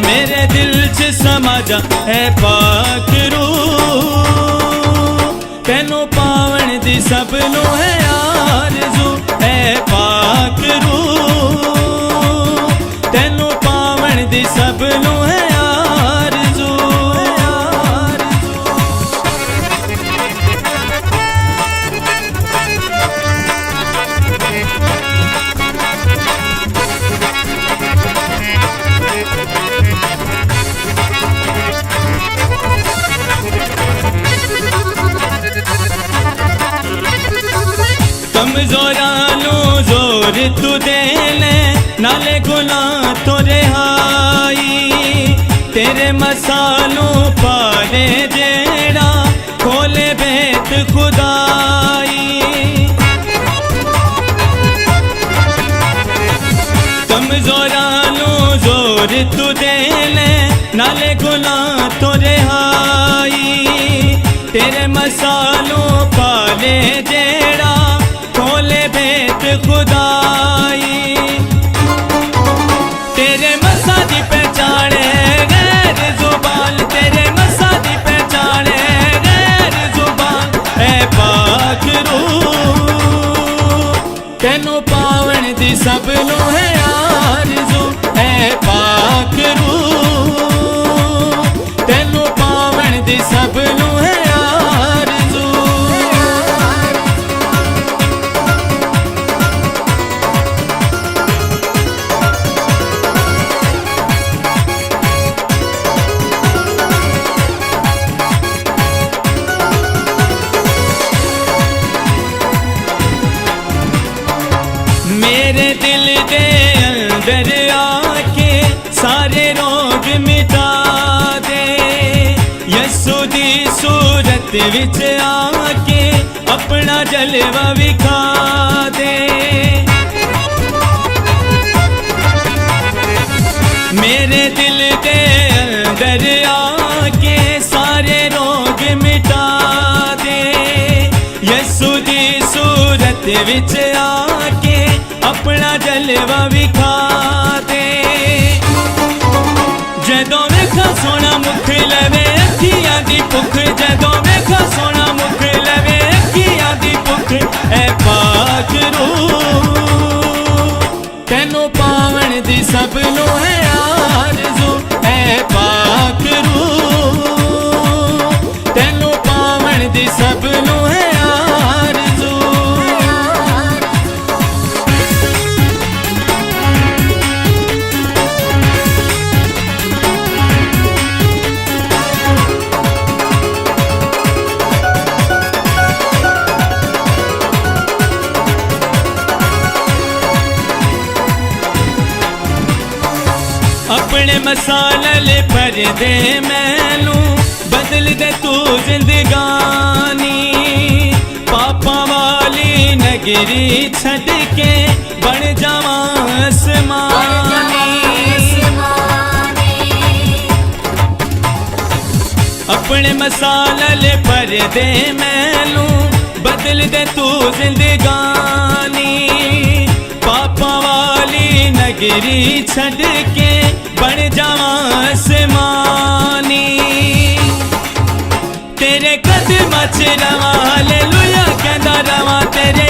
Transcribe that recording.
मेरे दिल च समा जा है पाक रूह तेनों पावन दी सब नू है आरज़ू है पाक रूह तेनों पावन दी सब नू है आरज़ू कमज़ोरानू जोर तू देने नाले गुनाह तो रिहाई तेरे मसालों पाले जेड़ा खोले बेत खुदाई कमज़ोरानू जोर तू देने नाले गुनाह तो रिहाई तेरे मसालों पाले जेड़ा खोले बेत खुदाई तेरे मसा दी पहचान गैर जुबान तेरे मसा दी पहचान गैर जुबान है पाक रूह तेनों पावन दी सब नू है आरज़ू है पाक रूह तेनों पावन दी सब नू है मेरे दिल दे अंदर आके सारे रोग मिटा दे यसू दी सूरत विच आके अपना जलवा विखा दे मेरे दिल दे अंदर आके सारे रोग मिटा दे यसू दी सूरत विच आके अपना जलवा विखा दे जदों वेखा सोना मुख लवे अखियां दी भुख जदों वेखा सोना मुख लवे अखियां दी भुख ऐ पाक रूह तेनों पावन दी सब नू है आरज़ू ऐ पाक रूह तेनों पावन दी सब नू है अपने मसाले भर दे मैनू बदल दे तू जिंदगानी पापा वाली नगरी छड़ के बन जावा आसमानी अपने मसाले भर दे मैनू बदल दे तू जिंदगानी पापा वाली नगरी छड़ के बन जावा आसमानी तेरे कदमां च रवां हालेलुया कहंदा रवां तेरे